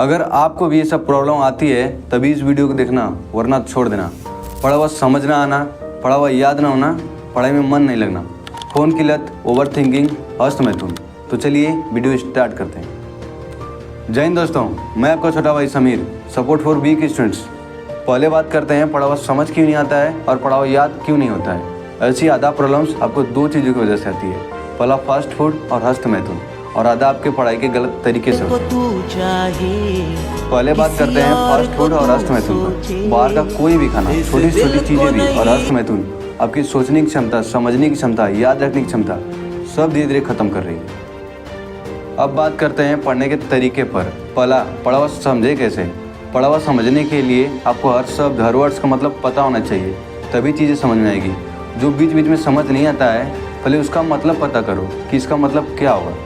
अगर आपको भी ये सब प्रॉब्लम आती है तभी इस वीडियो को देखना, वरना छोड़ देना। पढ़ा हुआ समझ ना आना, पढ़ा हुआ याद ना होना, पढ़ाई में मन नहीं लगना, फ़ोन की लत, ओवर थिंकिंग, हस्तमैथुन। तो चलिए वीडियो स्टार्ट करते हैं। जय हिंद दोस्तों, मैं आपका छोटा भाई Sameer, support for weak students. पहले बात करते हैं पढ़ा हुआ समझ क्यों नहीं आता है और पढ़ा हुआ याद क्यों नहीं होता है। ऐसी आधा प्रॉब्लम्स आपको दो चीज़ों की वजह से आती है, पहला फास्ट फूड और हस्तमैथुन, और आधा आपके पढ़ाई के गलत तरीके से होता है। पहले बात करते हैं फास्ट फूड और हस्तमैथुन पर। बाहर का कोई भी खाना, छोटी छोटी चीज़ें भी और हस्तमैथुन आपकी सोचने की क्षमता, समझने की क्षमता, याद रखने की क्षमता सब धीरे धीरे खत्म कर रही है। अब बात करते हैं पढ़ने के तरीके पर। पहला, पढ़ा हुआ समझे कैसे। पढ़ा हुआ समझने के लिए आपको हर शब्द, हर वर्ड्स का मतलब पता होना चाहिए, तभी चीज़ें समझ में आएगी। जो बीच बीच में समझ नहीं आता है, पहले उसका मतलब पता करो कि इसका मतलब क्या होगा।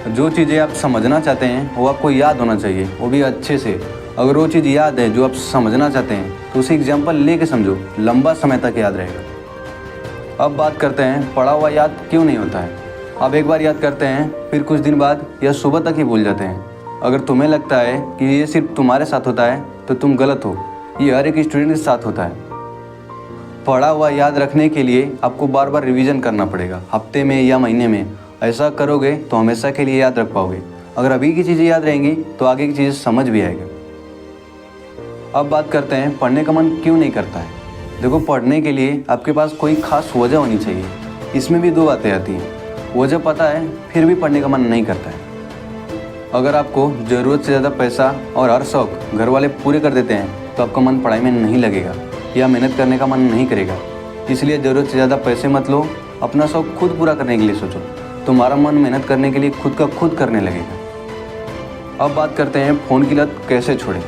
जो चीज़ें आप समझना चाहते हैं वो आपको याद होना चाहिए, वो भी अच्छे से। अगर वो चीज़ याद है जो आप समझना चाहते हैं तो उसे एग्जाम्पल लेके समझो, लंबा समय तक याद रहेगा। अब बात करते हैं पढ़ा हुआ याद क्यों नहीं होता है। आप एक बार याद करते हैं, फिर कुछ दिन बाद या सुबह तक ही भूल जाते हैं। अगर तुम्हें लगता है कि ये सिर्फ तुम्हारे साथ होता है तो तुम गलत हो, ये हर एक स्टूडेंट के साथ होता है। पढ़ा हुआ याद रखने के लिए आपको बार बार रिवीजन करना पड़ेगा, हफ्ते में या महीने में। ऐसा करोगे तो हमेशा के लिए याद रख पाओगे। अगर अभी की चीज़ें याद रहेंगी तो आगे की चीज़ें समझ भी आएगा। अब बात करते हैं पढ़ने का मन क्यों नहीं करता है। देखो, पढ़ने के लिए आपके पास कोई खास वजह होनी चाहिए। इसमें भी दो बातें आती हैं, वजह पता है फिर भी पढ़ने का मन नहीं करता है। अगर आपको ज़रूरत से ज़्यादा पैसा और हर शौक घर वाले पूरे कर देते हैं तो आपका मन पढ़ाई में नहीं लगेगा या मेहनत करने का मन नहीं करेगा। इसलिए ज़रूरत से ज़्यादा पैसे मत लो, अपना शौक खुद पूरा करने के लिए सोचो, तुम्हारा मन मेहनत करने के लिए खुद का खुद करने लगेगा। अब बात करते हैं फ़ोन की लत कैसे छोड़ें।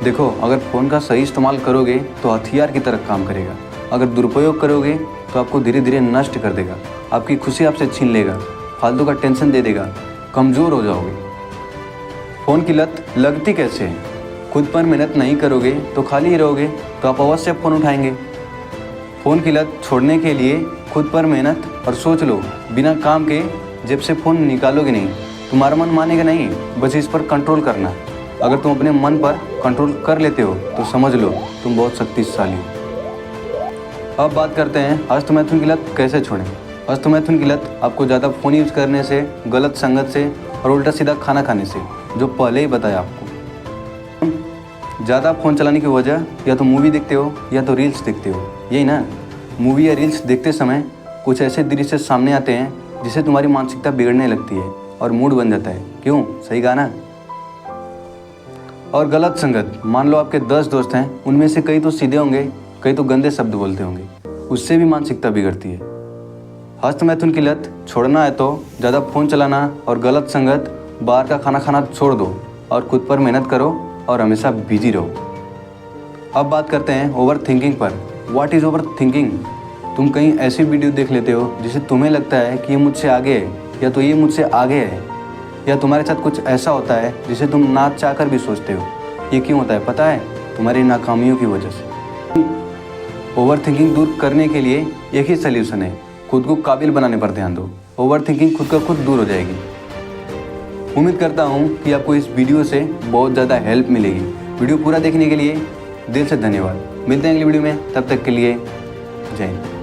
देखो, अगर फ़ोन का सही इस्तेमाल करोगे तो हथियार की तरह काम करेगा। अगर दुरुपयोग करोगे तो आपको धीरे धीरे नष्ट कर देगा, आपकी खुशी आपसे छीन लेगा, फालतू का टेंशन दे देगा, कमज़ोर हो जाओगे। फ़ोन की लत लगती कैसे है। खुद पर मेहनत नहीं करोगे तो खाली ही रहोगे, तो आप अवश्य फ़ोन उठाएंगे। फ़ोन की लत छोड़ने के लिए खुद पर मेहनत और सोच लो, बिना काम के जेब से फ़ोन निकालोगे नहीं, तुम्हारा मन मानेगा नहीं। बस इस पर कंट्रोल करना। अगर तुम अपने मन पर कंट्रोल कर लेते हो तो समझ लो तुम बहुत शक्तिशाली हो। अब बात करते हैं हस्तमैथुन की लत कैसे छोड़ें। हस्तमैथुन की लत आपको ज़्यादा फ़ोन यूज़ करने से, गलत संगत से और उल्टा सीधा खाना खाने से, जो पहले ही बताया आपको। ज़्यादा फ़ोन चलाने की वजह या तो मूवी देखते हो या तो रील्स देखते हो, यही ना। मूवी या रील्स देखते समय कुछ ऐसे दृश्य सामने आते हैं जिससे तुम्हारी मानसिकता बिगड़ने लगती है और मूड बन जाता है। क्यों? सही कहा ना। और गलत संगत, मान लो आपके 10 दोस्त हैं, उनमें से कई तो सीधे होंगे, कई तो गंदे शब्द बोलते होंगे, उससे भी मानसिकता बिगड़ती है। हस्तमैथुन की लत छोड़ना है तो ज़्यादा फ़ोन चलाना और गलत संगत, बाहर का खाना खाना छोड़ दो और खुद पर मेहनत करो और हमेशा बिजी रहो। अब बात करते हैं ओवर थिंकिंग पर। What is over thinking. तुम कहीं ऐसी वीडियो देख लेते हो जिसे तुम्हें लगता है कि ये मुझसे आगे है या तो ये मुझसे आगे है, या तुम्हारे साथ कुछ ऐसा होता है जिसे तुम ना चाह कर भी सोचते हो। ये क्यों होता है पता है? तुम्हारी नाकामियों की वजह से। ओवर थिंकिंग दूर करने के लिए एक ही सल्यूशन है, खुद को काबिल बनाने पर ध्यान दो। ओवर थिंकिंग खुद का खुद दूर हो जाएगी। उम्मीद करता हूँ कि आपको इस वीडियो से बहुत ज़्यादा हेल्प मिलेगी। वीडियो पूरा देखने के लिए दिल से धन्यवाद। मिलते हैं अगली वीडियो में, तब तक के लिए जय हिंद।